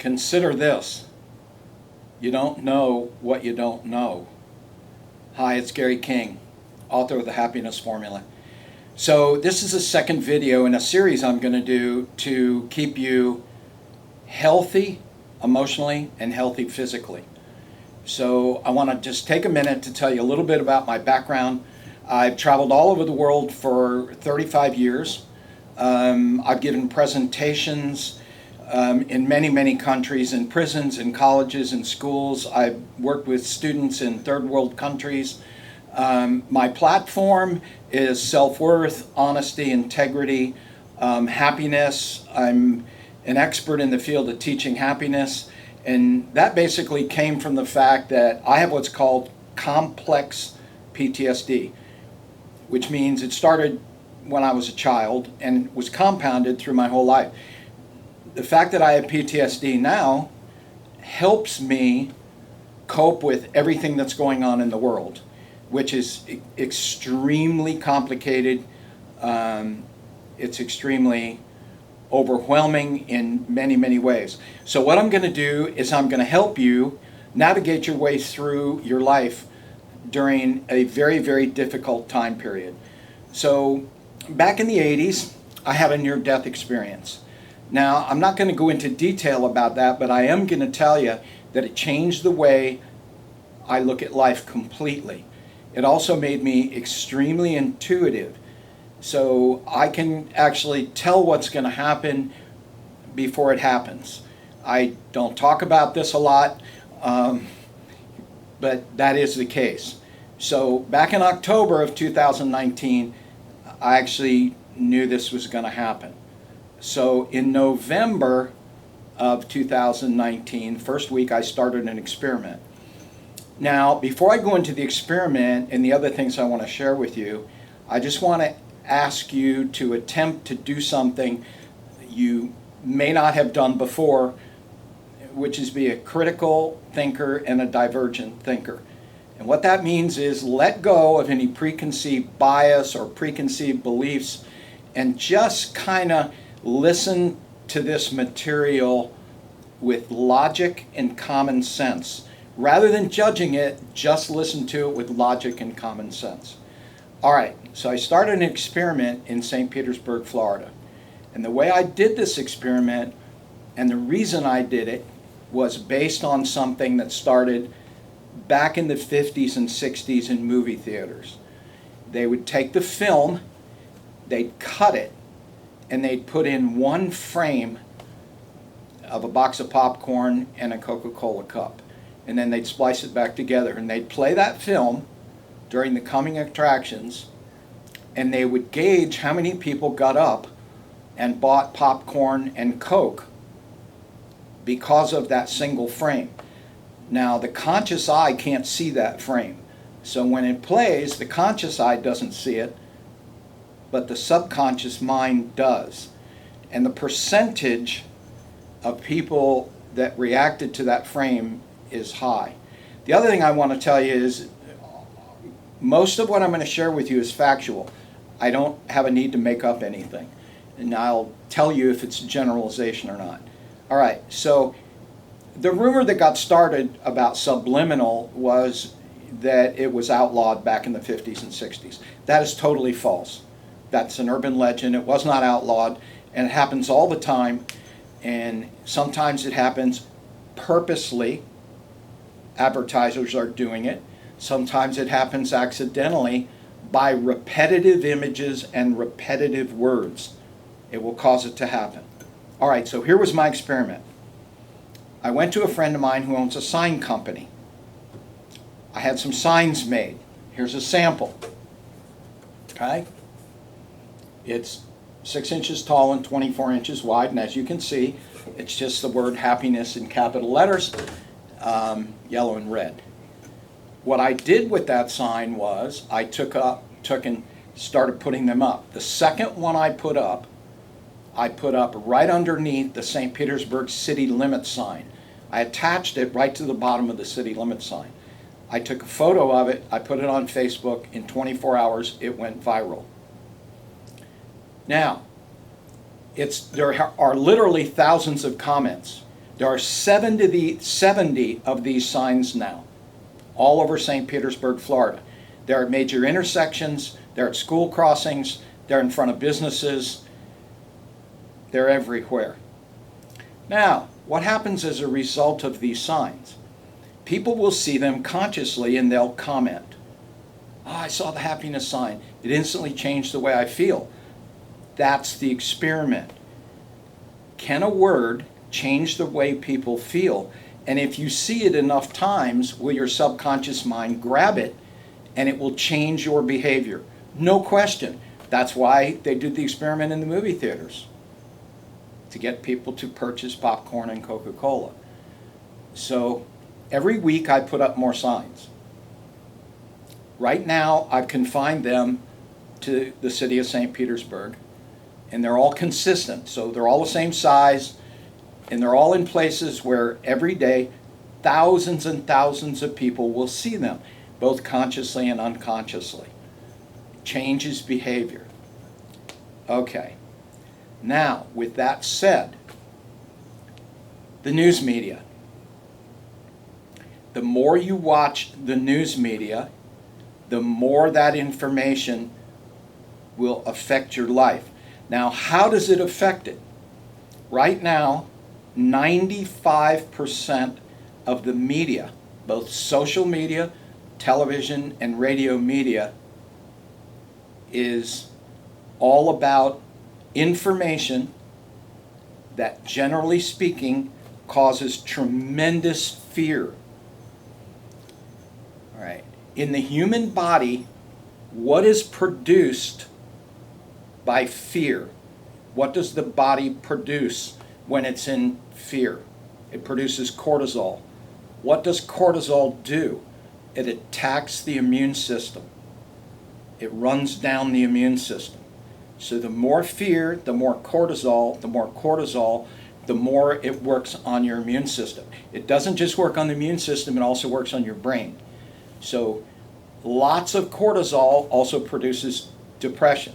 Consider this. You don't know what you don't know. Hi, it's Gary King, author of The Happiness Formula. So this is the second video in a series I'm going to do to keep you healthy emotionally and healthy physically. So I want to just take a minute to tell you a little bit about my background. I've traveled all over the world for 35 years. I've given presentations in many countries, in prisons, in colleges, in schools. I've worked with students in third world countries. My platform is self-worth, honesty, integrity, happiness. I'm an expert in the field of teaching happiness, and that basically came from the fact that I have what's called complex PTSD, which means it started when I was a child and was compounded through my whole life. The fact that I have PTSD now helps me cope with everything that's going on in the world, which is extremely complicated. It's extremely overwhelming in many ways. So what I'm going to do is I'm going to help you navigate your way through your life during a very difficult time period. So back in the 80s, I had a near-death experience. Now, I'm not going to go into detail about that, but I am going to tell you that it changed the way I look at life completely. It also made me extremely intuitive, so I can actually tell what's going to happen before it happens. I don't talk about this a lot, but that is the case. So back in October of 2019, I actually knew this was going to happen. So in November of 2019, first week, I started an experiment. Now, before I go into the experiment and the other things I want to share with you, I just want to ask you to attempt to do something you may not have done before, which is be a critical thinker and a divergent thinker. And what that means is let go of any preconceived bias or preconceived beliefs and just kind of listen to this material with logic and common sense. Rather than judging it, just listen to it with logic and common sense. All right, so I started an experiment in St. Petersburg, Florida. And the way I did this experiment and the reason I did it was based on something that started back in the 50s and 60s in movie theaters. They would take the film, they'd cut it, and they'd put in one frame of a box of popcorn and a Coca-Cola cup. And then they'd splice it back together. And they'd play that film during the coming attractions, and they would gauge how many people got up and bought popcorn and Coke because of that single frame. Now, the conscious eye can't see that frame. So when it plays, the conscious eye doesn't see it, but the subconscious mind does. And the percentage of people that reacted to that frame is high. The other thing I want to tell you is most of what I'm going to share with you is factual. I don't have a need to make up anything. And I'll tell you if it's a generalization or not. All right, so the rumor that got started about subliminal was that it was outlawed back in the 50s and 60s. That is totally false. That's an urban legend. It was not outlawed, and it happens all the time, and sometimes it happens purposely. Advertisers are doing it. Sometimes it happens accidentally by repetitive images and repetitive words. It will cause it to happen. All right, so here was my experiment. I went to a friend of mine who owns a sign company. I had some signs made. Here's a sample. Okay? It's 6 inches tall and 24 inches wide, and as you can see, it's just the word happiness in capital letters, yellow and red. What I did with that sign was I took and started putting them up. The second one I put up right underneath the St. Petersburg city limit sign. I attached it right to the bottom of the city limit sign. I took a photo of it, I put it on Facebook. In 24 hours, it went viral. Now, there are literally thousands of comments. There are 70 of these signs now, all over St. Petersburg, Florida. They're at major intersections, they're at school crossings, they're in front of businesses, they're everywhere. Now, what happens as a result of these signs? People will see them consciously and they'll comment. Oh, I saw the happiness sign. It instantly changed the way I feel. That's the experiment. Can a word change the way people feel? And if you see it enough times, will your subconscious mind grab it and it will change your behavior? No question. That's why they did the experiment in the movie theaters, to get people to purchase popcorn and Coca-Cola. So every week I put up more signs. Right now I've confined them to the city of St. Petersburg, and they're all consistent. So they're all the same size, and they're all in places where every day thousands and thousands of people will see them, both consciously and unconsciously. It changes behavior. Okay. Now, with that said, the news media. The more you watch the news media, the more that information will affect your life. Now, how does it affect it? Right now, 95% of the media, both social media, television, and radio media, is all about information that, generally speaking, causes tremendous fear. All right. In the human body, what is produced by fear? What does the body produce when it's in fear? It produces cortisol. What does cortisol do? It attacks the immune system. It runs down the immune system. So the more fear, the more cortisol, the more it works on your immune system. It doesn't just work on the immune system, it also works on your brain. So lots of cortisol also produces depression.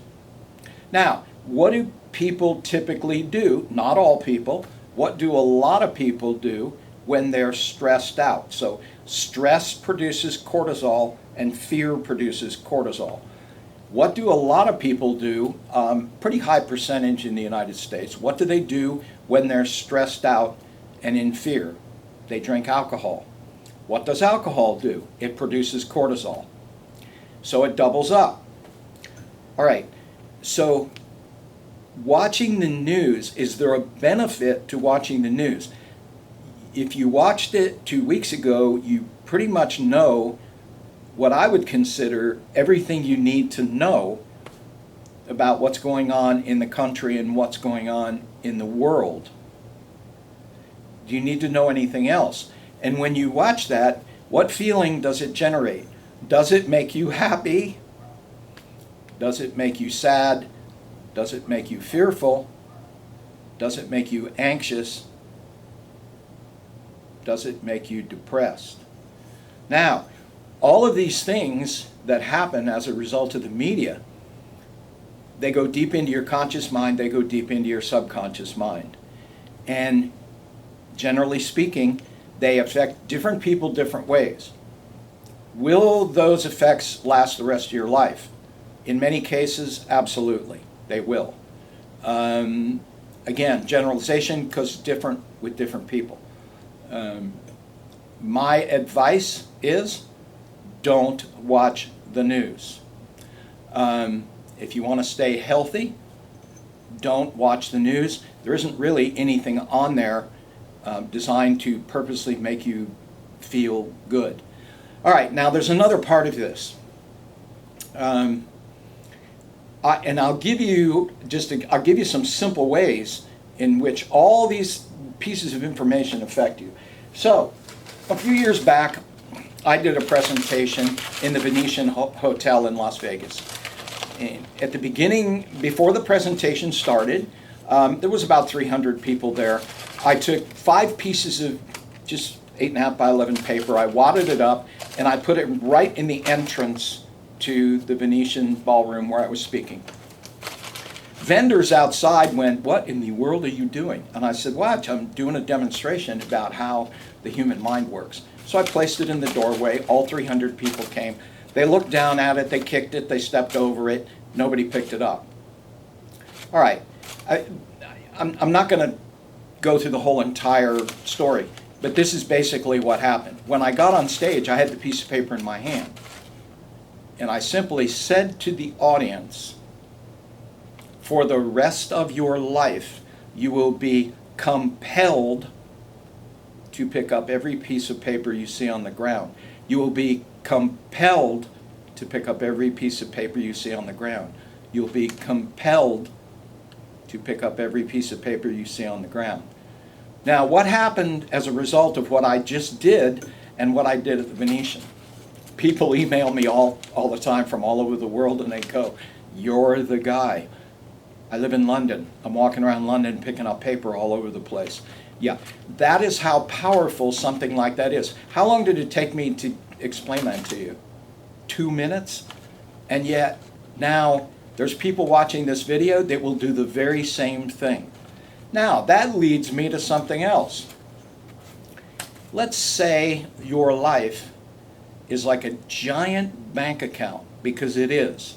Now, what do people typically do? Not all people. What do a lot of people do when they're stressed out? So stress produces cortisol and fear produces cortisol. What do a lot of people do, pretty high percentage in the United States, what do they do when they're stressed out and in fear? They drink alcohol. What does alcohol do? It produces cortisol. So it doubles up. All right, so watching the news, is there a benefit to watching the news? If you watched it 2 weeks ago, you pretty much know what I would consider everything you need to know about what's going on in the country and what's going on in the world. Do you need to know anything else? And when you watch that, what feeling does it generate? Does it make you happy? Does it make you sad? Does it make you fearful? Does it make you anxious? Does it make you depressed? Now, all of these things that happen as a result of the media, they go deep into your conscious mind, they go deep into your subconscious mind. And generally speaking, they affect different people different ways. Will those effects last the rest of your life? In many cases, absolutely, they will. Again, generalization, because it's different with different people. My advice is, don't watch the news. If you want to stay healthy, don't watch the news. There isn't really anything on there designed to purposely make you feel good. All right, now there's another part of this. And I'll give you some simple ways in which all these pieces of information affect you. So, a few years back, I did a presentation in the Venetian Hotel in Las Vegas. And at the beginning, before the presentation started, there was about 300 people there. I took 5 pieces of just 8.5 by 11 paper, I wadded it up, and I put it right in the entrance to the Venetian ballroom where I was speaking. vendors outside went, "What in the world are you doing?" And I said, "Watch, I'm doing a demonstration about how the human mind works." So I placed it in the doorway. All 300 people came. They looked down at it, they kicked it, they stepped over it. Nobody picked it up. All right, I'm not going to go through the whole entire story, but this is basically what happened. When I got on stage, I had the piece of paper in my hand. And I simply said to the audience, for the rest of your life, you will be compelled to pick up every piece of paper you see on the ground. You will be compelled to pick up every piece of paper you see on the ground. You'll be compelled to pick up every piece of paper you see on the ground. Now, what happened as a result of what I just did and what I did at the Venetian? People email me all the time from all over the world, and they go, "You're the guy. I live in London. I'm walking around London picking up paper all over the place." Yeah, that is how powerful something like that is. How long did it take me to explain that to you? 2 minutes? And yet now there's people watching this video that will do the very same thing. Now that leads me to something else. Let's say your life is like a giant bank account, because it is.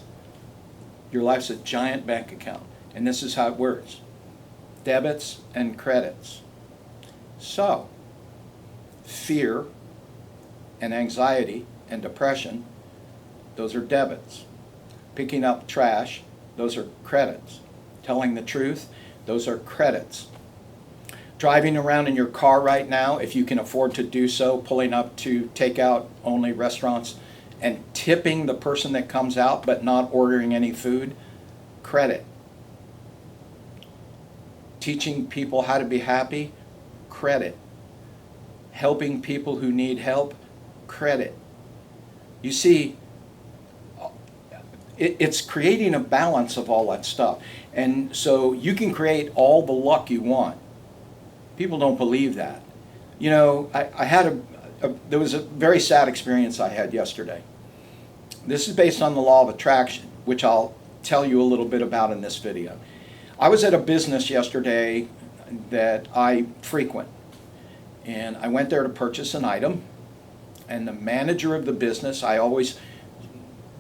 Your life's a giant bank account, and this is how it works. Debits and credits. So, fear and anxiety and depression, those are debits. Picking up trash, those are credits. Telling the truth, those are credits. Driving around in your car right now, if you can afford to do so, pulling up to takeout only restaurants and tipping the person that comes out but not ordering any food, credit. Teaching people how to be happy, credit. Helping people who need help, credit. You see, it's creating a balance of all that stuff. And so you can create all the luck you want. People don't believe that. You know, I had there was a very sad experience I had yesterday. This is based on the law of attraction, which I'll tell you a little bit about in this video. I was at a business yesterday that I frequent, and I went there to purchase an item, and the manager of the business, I always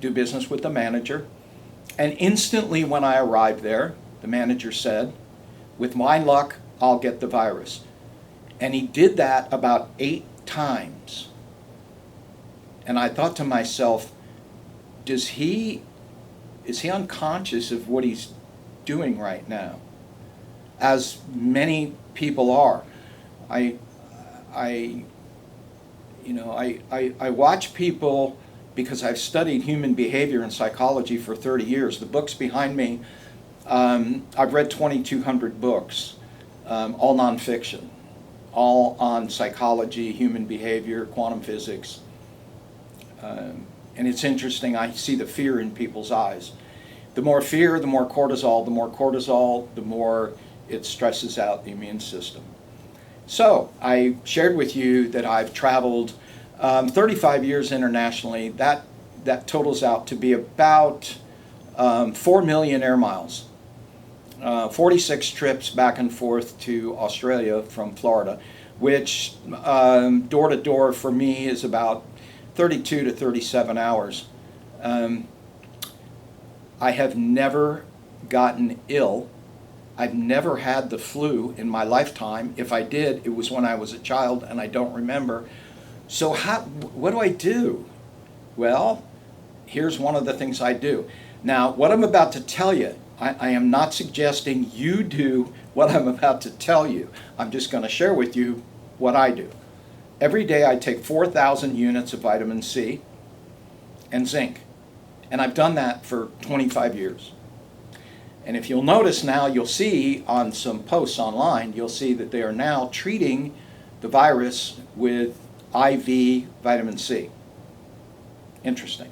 do business with the manager, and instantly when I arrived there, the manager said, "With my luck, I'll get the virus." And he did that about 8 times. And I thought to myself, is he unconscious of what he's doing right now? As many people are. I watch people, because I've studied human behavior and psychology for 30 years. The books behind me, I've read 2,200 books, all nonfiction, all on psychology, human behavior, quantum physics. And it's interesting, I see the fear in people's eyes. The more fear, the more cortisol. The more cortisol, the more it stresses out the immune system. So I shared with you that I've traveled 35 years internationally. That totals out to be about 4 million air miles. 46 trips back and forth to Australia from Florida, which door to door for me is about 32 to 37 hours. I have never gotten ill. I've never had the flu in my lifetime. If I did, it was when I was a child, and I don't remember. So what do I do? Well, here's one of the things I do. Now, what I'm about to tell you, I am not suggesting you do what I'm about to tell you. I'm just going to share with you what I do. Every day I take 4,000 units of vitamin C and zinc. And I've done that for 25 years. And if you'll notice now, you'll see on some posts online, you'll see that they are now treating the virus with IV vitamin C. Interesting.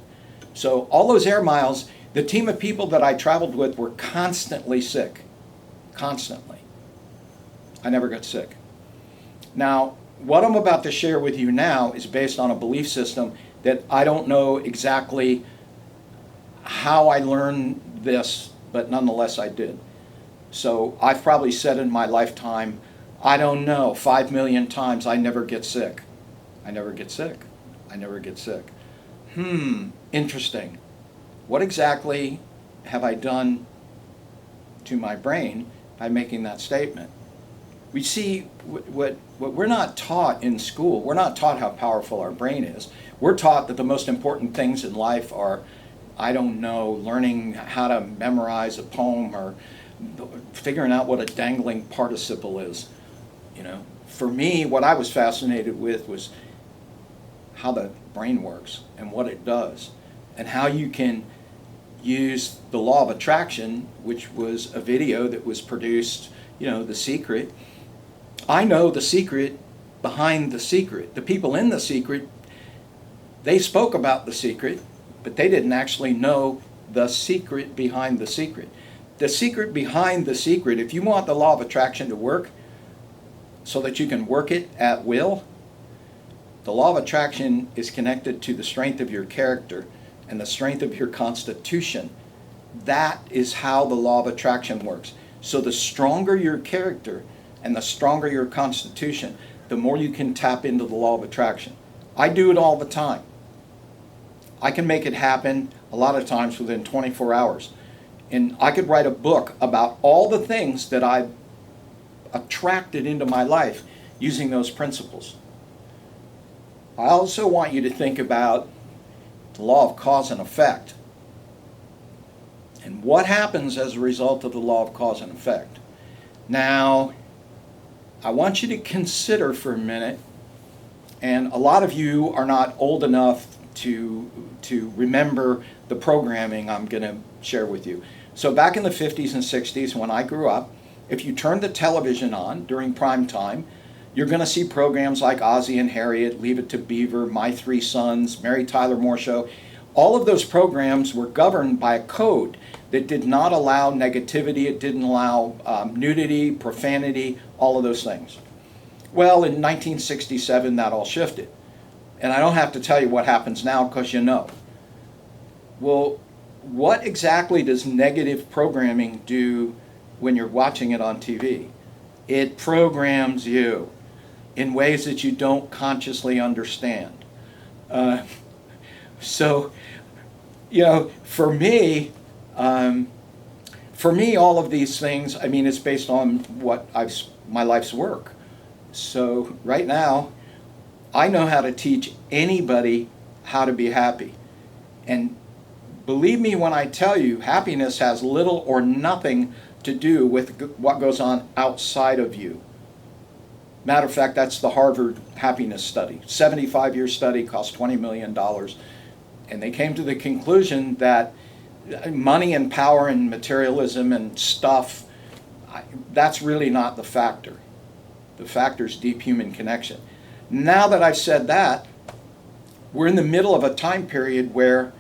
So all those air miles, the team of people that I traveled with were constantly sick. Constantly. I never got sick. Now, what I'm about to share with you now is based on a belief system that I don't know exactly how I learned this, but nonetheless I did. So I've probably said in my lifetime, I don't know, 5 million times, I never get sick. I never get sick. I never get sick. Interesting. What exactly have I done to my brain by making that statement? We see what we're not taught in school. We're not taught how powerful our brain is. We're taught that the most important things in life are, I don't know, learning how to memorize a poem or figuring out what a dangling participle is. You know, for me, what I was fascinated with was how the brain works and what it does, and how you can use the law of attraction, which was a video that was produced, The Secret. I know the secret behind the secret. The people in the secret, they spoke about the secret, but they didn't actually know the secret behind the secret. The secret behind the secret, if you want the law of attraction to work so that you can work it at will, the law of attraction is connected to the strength of your character and the strength of your constitution. That is how the law of attraction works. So the stronger your character and the stronger your constitution, the more you can tap into the law of attraction. I do it all the time. I can make it happen a lot of times within 24 hours. And I could write a book about all the things that I've attracted into my life using those principles. I also want you to think about the law of cause and effect. And what happens as a result of the law of cause and effect? Now, I want you to consider for a minute, and a lot of you are not old enough to remember the programming I'm going to share with you. So back in the 50s and 60s when I grew up, if you turned the television on during prime time, you're going to see programs like Ozzie and Harriet, Leave It to Beaver, My Three Sons, Mary Tyler Moore Show. All of those programs were governed by a code that did not allow negativity, it didn't allow nudity, profanity, all of those things. Well, in 1967, that all shifted. And I don't have to tell you what happens now because you know. Well, what exactly does negative programming do when you're watching it on TV? It programs you in ways that you don't consciously understand. So, for me, all of these things, it's based on my life's work. So right now, I know how to teach anybody how to be happy. And believe me when I tell you, happiness has little or nothing to do with what goes on outside of you. Matter of fact, that's the Harvard happiness study. 75-year study, cost $20 million. And they came to the conclusion that money and power and materialism and stuff, that's really not the factor. The factor is deep human connection. Now that I've said that, we're in the middle of a time period where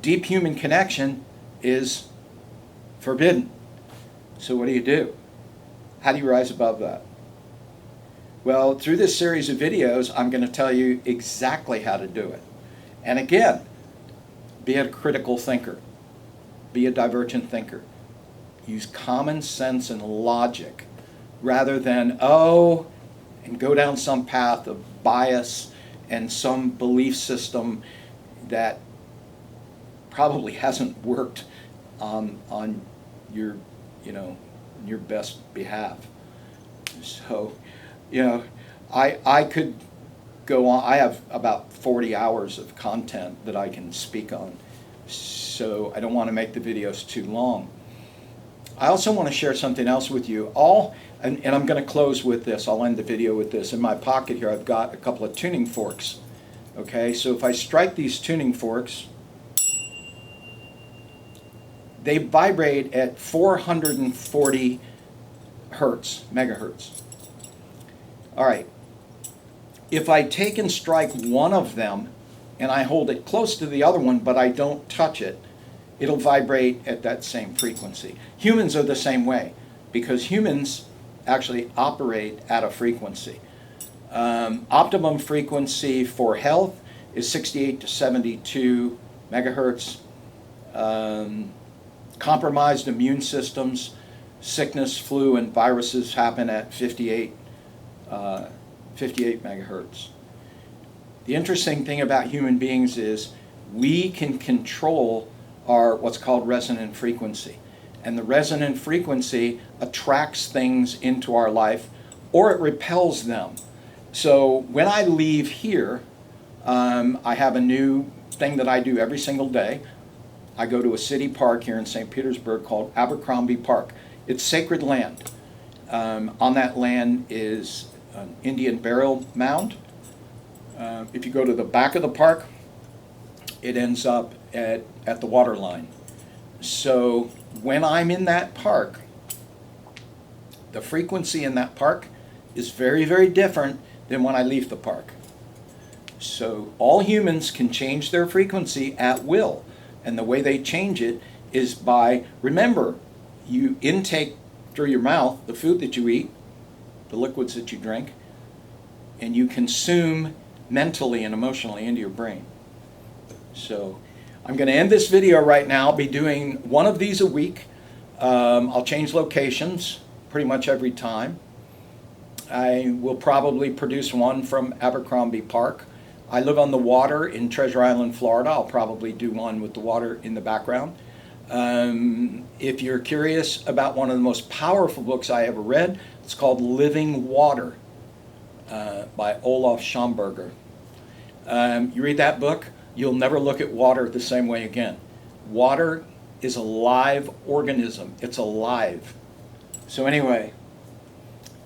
deep human connection is forbidden. So what do? How do you rise above that? Well, through this series of videos, I'm going to tell you exactly how to do it. And again, be a critical thinker. Be a divergent thinker. Use common sense and logic rather than, and go down some path of bias and some belief system that probably hasn't worked on your, your best behalf. So, I could go on. I have about 40 hours of content that I can speak on, so I don't want to make the videos too long. I also want to share something else with you. And I'm going to close with this. I'll end the video with this. In my pocket here, I've got a couple of tuning forks. Okay, so if I strike these tuning forks, they vibrate at 440 megahertz. All right. If I take and strike one of them and I hold it close to the other one but I don't touch it, it'll vibrate at that same frequency. Humans are the same way because humans actually operate at a frequency. Optimum frequency for health is 68 to 72 megahertz. Compromised immune systems sickness, flu, and viruses happen at 58 megahertz. The interesting thing about human beings is we can control our what's called resonant frequency. And the resonant frequency attracts things into our life or it repels them. So when I leave here, I have a new thing that I do every single day. I go to a city park here in St. Petersburg called Abercrombie Park. It's sacred land. On that land is an Indian burial mound. If you go to the back of the park, it ends up at the water line. So when I'm in that park, the frequency in that park is very, very different than when I leave the park. So all humans can change their frequency at will. And the way they change it is by, remember, you intake through your mouth the food that you eat, the liquids that you drink, and you consume mentally and emotionally into your brain. So I'm going to end this video right now. I'll be doing one of these a week. I'll change locations pretty much every time. I will probably produce one from Abercrombie Park. I live on the water in Treasure Island, Florida. I'll probably do one with the water in the background. If you're curious about one of the most powerful books I ever read, it's called Living Water by Olaf Schomburger. You read that book, you'll never look at water the same way again. Water is a live organism. It's alive. So anyway,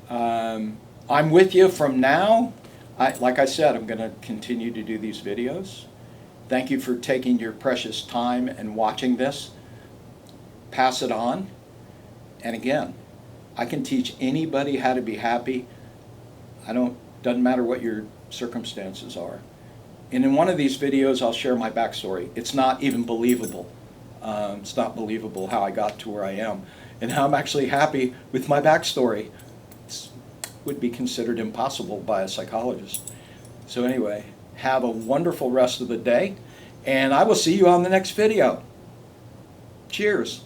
I'm with you from now. Like I said, I'm going to continue to do these videos. Thank you for taking your precious time and watching this. Pass it on. And again, I can teach anybody how to be happy. Doesn't matter what your circumstances are. And in one of these videos, I'll share my backstory. It's not even believable. It's not believable how I got to where I am and how I'm actually happy with my backstory. It would be considered impossible by a psychologist. So anyway, have a wonderful rest of the day, and I will see you on the next video. Cheers.